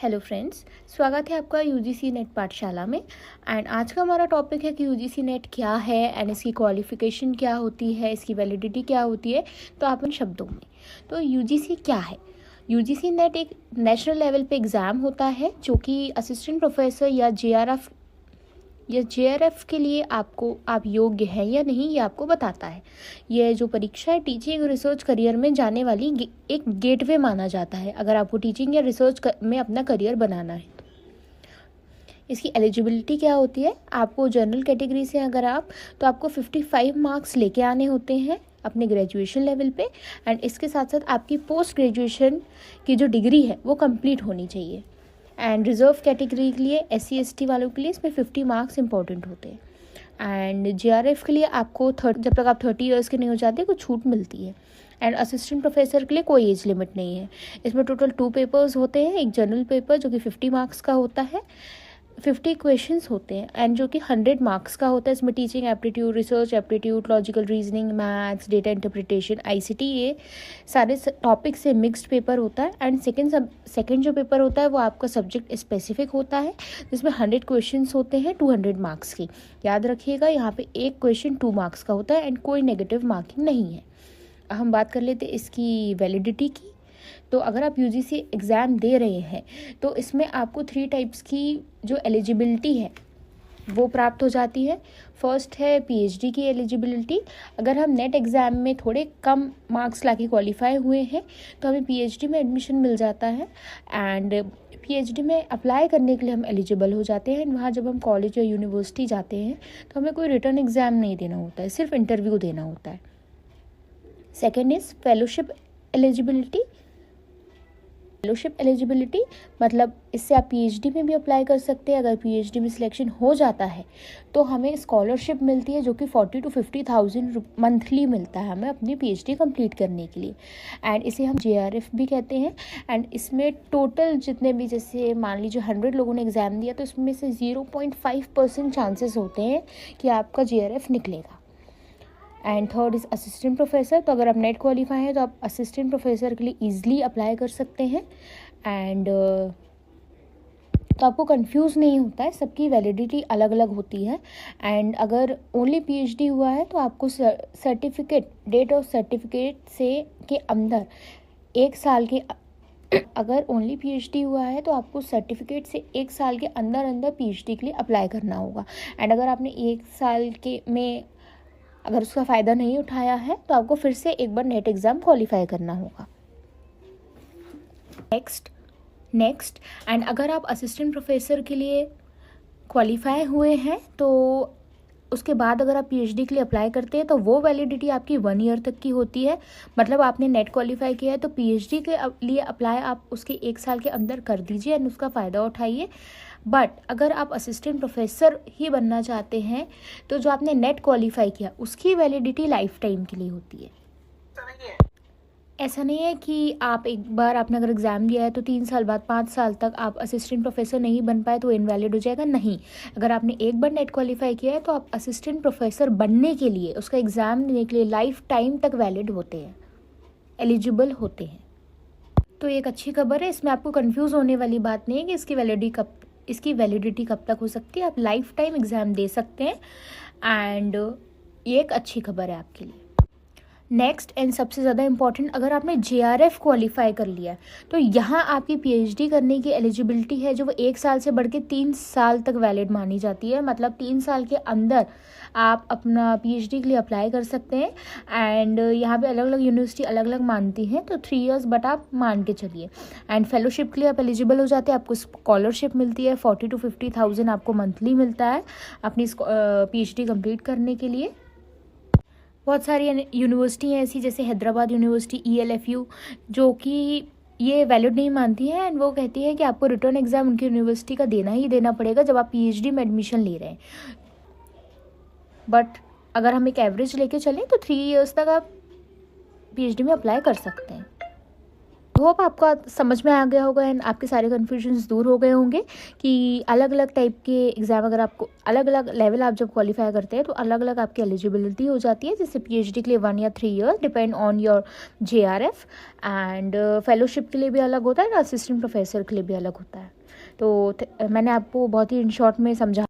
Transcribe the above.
Hello friends, स्वागत है आपका यूजीसी नेट पाठशाला में। एंड आज का हमारा टॉपिक है कि यूजीसी नेट क्या है एंड इसकी क्वालिफिकेशन क्या होती है, इसकी वैलिडिटी क्या होती है। तो आप इन शब्दों में, तो यूजीसी क्या है? यूजीसी नेट एक नेशनल लेवल पे एग्ज़ाम होता है जो कि असिस्टेंट प्रोफेसर या जेआरएफ के लिए आप योग्य हैं या नहीं, ये आपको बताता है। ये जो परीक्षा है टीचिंग और रिसर्च करियर में जाने वाली एक गेटवे माना जाता है, अगर आपको टीचिंग या रिसर्च में अपना करियर बनाना है। इसकी एलिजिबिलिटी क्या होती है? आपको जनरल कैटेगरी से अगर तो आपको 55 मार्क्स लेके आने होते हैं अपने ग्रेजुएशन लेवल पे। एंड इसके साथ साथ आपकी पोस्ट ग्रेजुएशन की जो डिग्री है वो कंप्लीट होनी चाहिए। एंड रिजर्व कैटेगरी के लिए SC/ST वालों के लिए इसमें 50 मार्क्स इंपॉर्टेंट होते हैं। एंड JRF के लिए आपको जब तक आप 30 ईयर्स के नहीं हो जाते कुछ छूट मिलती है। एंड असिस्टेंट प्रोफेसर के लिए कोई एज लिमिट नहीं है। इसमें टोटल 2 पेपर्स होते हैं, एक जनरल पेपर जो कि 50 मार्क्स का होता है, 50 क्वेश्चंस होते हैं एंड जो कि 100 मार्क्स का होता है। इसमें teaching aptitude, research aptitude, logical reasoning, maths, data interpretation, ICT, ये सारे टॉपिक से मिक्स्ड पेपर होता है। एंड सेकंड जो पेपर होता है वो आपका सब्जेक्ट स्पेसिफिक होता है, जिसमें 100 क्वेश्चंस होते हैं 200 मार्क्स की। याद रखिएगा, यहाँ पे एक क्वेश्चन 2 मार्क्स का होता है एंड कोई नेगेटिव मार्किंग नहीं है। हम बात कर लेते हैं इसकी वैलिडिटी की। तो अगर आप यूजीसी एग्ज़ाम दे रहे हैं तो इसमें आपको 3 टाइप्स की जो एलिजिबिलिटी है वो प्राप्त हो जाती है। फर्स्ट है PhD की एलिजिबिलिटी। अगर हम नेट एग्ज़ाम में थोड़े कम मार्क्स लाके क्वालिफाई हुए हैं तो हमें PhD में एडमिशन मिल जाता है। एंड PhD में अप्लाई करने के लिए हम एलिजिबल हो जाते हैं। वहाँ जब हम कॉलेज या यूनिवर्सिटी जाते हैं तो हमें कोई रिटर्न एग्ज़ाम नहीं देना होता है, सिर्फ इंटरव्यू देना होता है। सेकेंड इज़ फेलोशिप एलिजिबिलिटी, मतलब इससे आप PhD में भी अप्लाई कर सकते हैं। अगर PhD में सिलेक्शन हो जाता है तो हमें स्कॉलरशिप मिलती है जो कि 40,000 to 50,000 मंथली मिलता है हमें अपनी PhD कंप्लीट करने के लिए। एंड इसे हम JRF भी कहते हैं। एंड इसमें टोटल जितने भी, जैसे मान लीजिए 100 लोगों ने एग्ज़ाम दिया तो इसमें से 0.5% चांसेस होते हैं कि आपका JRF निकलेगा। And third is assistant professor. तो अगर आप नेट क्वालिफाई हैं तो आप असिस्टेंट प्रोफेसर के लिए ईजिली अप्लाई कर सकते हैं। एंड तो आपको कंफ्यूज नहीं होता है, सबकी वैलिडिटी अलग अलग होती है। एंड अगर ओनली PhD हुआ है तो आपको सर्टिफिकेट, डेट ऑफ सर्टिफिकेट से के अंदर 1 साल के, अगर ओनली PhD हुआ है तो आपको सर्टिफिकेट से 1 साल के अंदर PhD के लिए अप्लाई करना होगा। एंड अगर आपने 1 साल के में अगर उसका फ़ायदा नहीं उठाया है तो आपको फिर से एक बार नेट एग्ज़ाम क्वालिफाई करना होगा। नेक्स्ट एंड अगर आप असिस्टेंट प्रोफेसर के लिए क्वालिफाई हुए हैं तो उसके बाद अगर आप PhD के लिए अप्लाई करते हैं तो वो वैलिडिटी आपकी 1 ईयर तक की होती है। मतलब आपने नेट क्वालिफाई किया है तो PhD के लिए अप्लाई आप उसके 1 साल के अंदर कर दीजिए एंड उसका फ़ायदा उठाइए। बट अगर आप असिस्टेंट प्रोफेसर ही बनना चाहते हैं तो जो आपने नेट क्वालिफाई किया उसकी वैलिडिटी लाइफ टाइम के लिए होती है। ऐसा नहीं है कि आप एक बार आपने अगर एग्ज़ाम दिया है तो 3 साल बाद, 5 साल तक आप असिस्टेंट प्रोफेसर नहीं बन पाए तो इनवैलिड हो जाएगा। नहीं, अगर आपने एक बार नेट क्वालिफाई किया है तो आप असिस्टेंट प्रोफेसर बनने के लिए, उसका एग्ज़ाम देने के लिए लाइफ टाइम तक वैलिड होते हैं, एलिजिबल होते हैं। तो एक अच्छी खबर है, इसमें आपको कन्फ्यूज़ होने वाली बात नहीं है कि इसकी वैलिडिटी कब तक हो सकती है। आप लाइफ टाइम एग्ज़ाम दे सकते हैं एंड ये एक अच्छी खबर है आपके लिए। नेक्स्ट एंड सबसे ज़्यादा इम्पॉर्टेंट, अगर आपने JRF क्वालिफाई कर लिया तो यहाँ आपकी PhD करने की एलिजिबिलिटी है जो वो 1 साल से बढ़ के 3 साल तक वैलिड मानी जाती है। मतलब 3 साल के अंदर आप अपना PhD के लिए अप्लाई कर सकते हैं। एंड यहाँ पे अलग अलग यूनिवर्सिटी अलग अलग मानती हैं, तो 3 इयर्स बट आप मान के चलिए। एंड फेलोशिप के लिए आप एलिजिबल हो जाते हैं, आपको स्कॉलरशिप मिलती है, 40,000 to 50,000 आपको मंथली मिलता है अपनी PhD कंप्लीट करने के लिए। बहुत सारी यूनिवर्सिटी हैं ऐसी, जैसे हैदराबाद यूनिवर्सिटी, ELFU, जो कि ये वैलिड नहीं मानती है एंड वो कहती है कि आपको रिटर्न एग्ज़ाम उनकी यूनिवर्सिटी का देना ही देना पड़ेगा जब आप PhD में एडमिशन ले रहे हैं। बट अगर हम एक एवरेज लेके चलें तो 3 इयर्स तक आप PhD में अप्लाई कर सकते हैं। होप आपका समझ में आ गया होगा एंड आपके सारे कन्फ्यूजन्स दूर हो गए होंगे कि अलग अलग टाइप के एग्ज़ाम, अगर आपको अलग अलग लेवल आप जब क्वालिफाई करते हैं तो अलग अलग आपकी एलिजिबिलिटी हो जाती है। जैसे PhD के लिए 1 या 3 year depend on your JRF, and fellowship के लिए भी अलग होता है, असिस्टेंट प्रोफेसर के लिए भी अलग होता है। तो मैंने आपको बहुत ही इन शॉर्ट में समझा